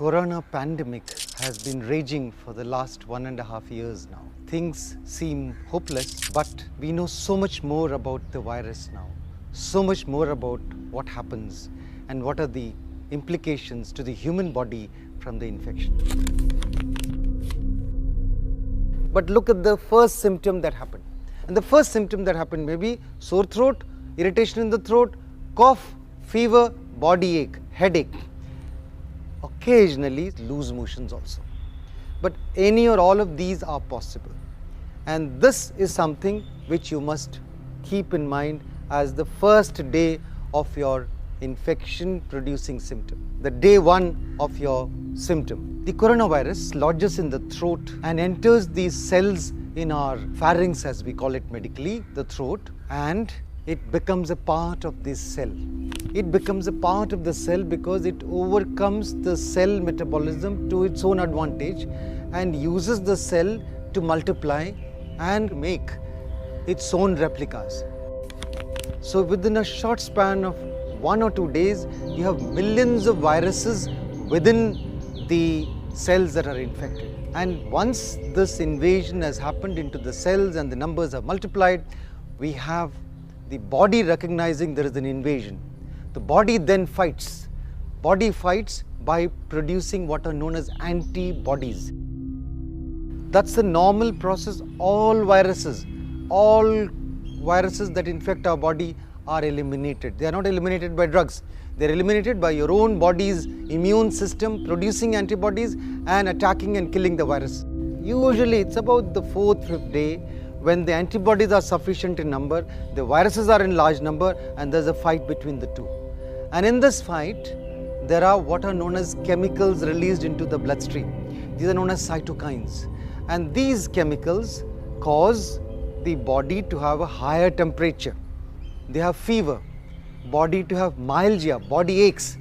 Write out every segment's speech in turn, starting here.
corona pandemic has been raging for the last 1.5 years now. Things seem hopeless, but we know so much more about the virus now, so much more about what happens and what are the implications to the human body from the infection. But look at the first symptom that happened. And the first symptom that happened may be sore throat, irritation in the throat, cough, fever, body ache, headache. Occasionally loose motions also. But any or all of these are possible. And this is something which you must keep in mind as the first day of your infection producing symptom, the day one of your symptom. The coronavirus lodges in the throat and enters these cells in our pharynx, as we call it medically, the throat, and it becomes a part of this cell. It becomes a part of the cell because it overcomes the cell metabolism to its own advantage and uses the cell to multiply and make its own replicas. So within a short span of 1 or 2 days, you have millions of viruses within the cells that are infected. And once this invasion has happened into the cells and the numbers have multiplied, we have the body recognizing there is an invasion. The body then fights. Body fights by producing what are known as antibodies. That's the normal process. All viruses that infect our body are eliminated. They are not eliminated by drugs. They are eliminated by your own body's immune system producing antibodies and attacking and killing the virus. Usually it's about the 4th, 5th day when the antibodies are sufficient in number, the viruses are in large number, and there's a fight between the two. And in this fight, there are what are known as chemicals released into the bloodstream. These are known as cytokines. And these chemicals cause the body to have a higher temperature. They have fever, body to have myalgia, body aches.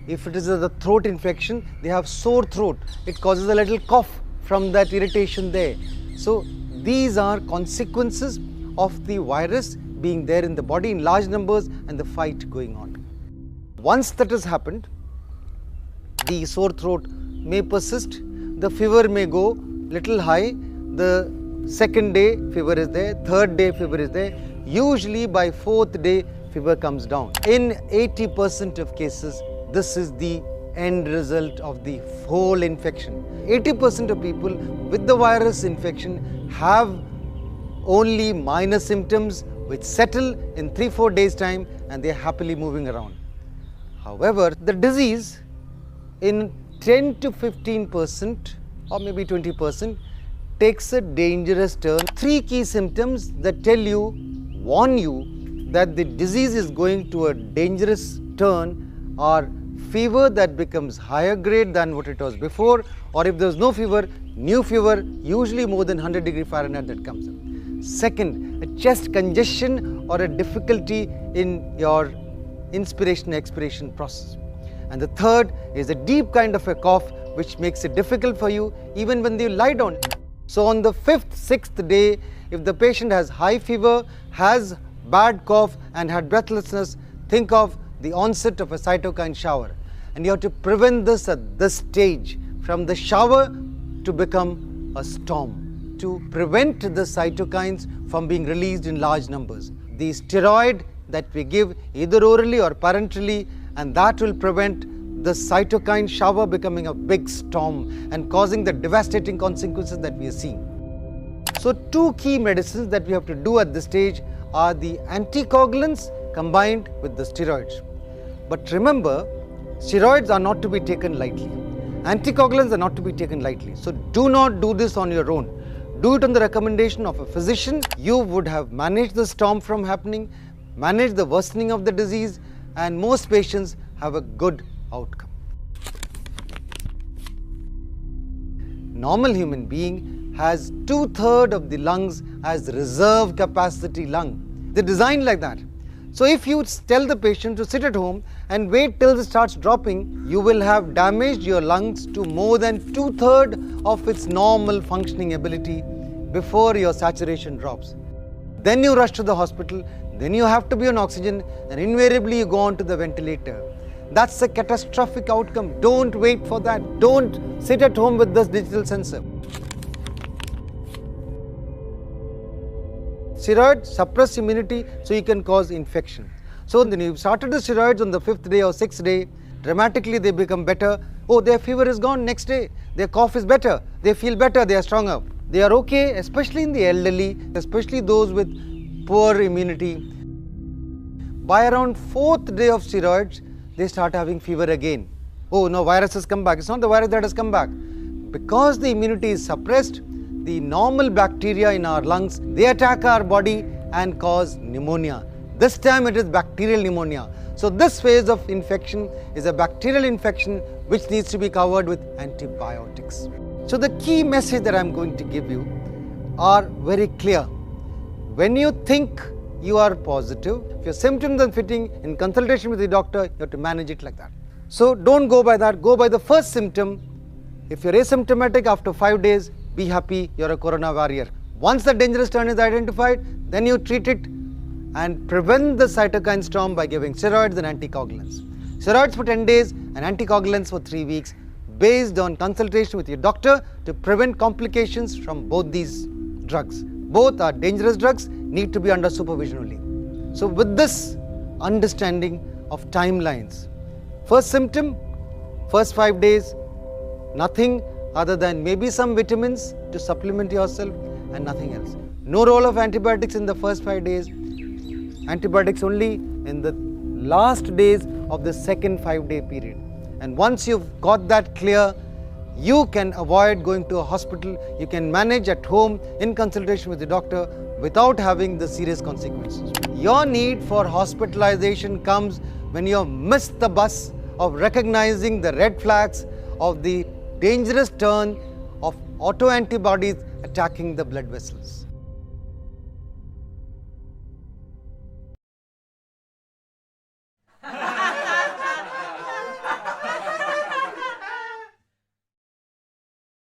If it is a throat infection, they have sore throat. It causes a little cough from that irritation there. So these are consequences of the virus being there in the body in large numbers and the fight going on. Once that has happened, the sore throat may persist, the fever may go little high, the second day fever is there, third day fever is there. Usually by 4th day fever comes down. In 80% of cases, this is the end result of the whole infection. 80% of people with the virus infection have only minor symptoms which settle in 3-4 days time and they are happily moving around. However, the disease in 10 to 15% or maybe 20% takes a dangerous turn. 3 key symptoms that warn you that the disease is going to a dangerous turn are fever that becomes higher grade than what it was before, or if there's no fever, new fever, usually more than 100 degree Fahrenheit that comes up. Second, a chest congestion or a difficulty in your inspiration-expiration process. And the third is a deep kind of a cough which makes it difficult for you even when you lie down. So on the 5th, 6th day, if the patient has high fever, has bad cough and had breathlessness, think of the onset of a cytokine shower. And you have to prevent this at this stage, from the shower to become a storm, to prevent the cytokines from being released in large numbers. The steroid that we give either orally or parenterally, and that will prevent the cytokine shower becoming a big storm and causing the devastating consequences that we are seeing. So 2 key medicines that we have to do at this stage are the anticoagulants combined with the steroids. But remember, steroids are not to be taken lightly. Anticoagulants are not to be taken lightly. So do not do this on your own. Do it on the recommendation of a physician. You would have managed the storm from happening, managed the worsening of the disease, and most patients have a good outcome. Normal human being has 2/3 of the lungs as reserve capacity lung. They're designed like that. So if you tell the patient to sit at home and wait till it starts dropping, you will have damaged your lungs to more than 2/3 of its normal functioning ability before your saturation drops. Then you rush to the hospital, then you have to be on oxygen, and invariably you go on to the ventilator. That's a catastrophic outcome. Don't wait for that. Don't sit at home with this digital sensor. Steroids suppress immunity, so you can cause infection. So when you started the steroids on the 5th day or 6th day, dramatically they become better. Oh, their fever is gone next day. Their cough is better. They feel better. They are stronger. They are okay, especially in the elderly, especially those with poor immunity. By around 4th day of steroids, they start having fever again. Oh, no, virus has come back. It's not the virus that has come back. Because the immunity is suppressed, the normal bacteria in our lungs, they attack our body and cause pneumonia. This time it is bacterial pneumonia. So this phase of infection is a bacterial infection which needs to be covered with antibiotics. So the key message that I am going to give you are very clear. When you think you are positive, if your symptoms are fitting, in consultation with the doctor, you have to manage it like that. So don't go by that, go by the first symptom. If you're asymptomatic after 5 days, be happy, you're a corona warrior. Once the dangerous turn is identified, then you treat it and prevent the cytokine storm by giving steroids and anticoagulants. Steroids for 10 days and anticoagulants for 3 weeks based on consultation with your doctor to prevent complications from both these drugs. Both are dangerous drugs, need to be under supervision only. So with this understanding of timelines, first symptom, first 5 days, nothing other than maybe some vitamins to supplement yourself and nothing else. No role of antibiotics in the first 5 days, antibiotics only in the last days of the second 5-day period. And once you've got that clear, you can avoid going to a hospital, you can manage at home in consultation with the doctor without having the serious consequences. Your need for hospitalization comes when you have missed the bus of recognizing the red flags of the dangerous turn of autoantibodies attacking the blood vessels.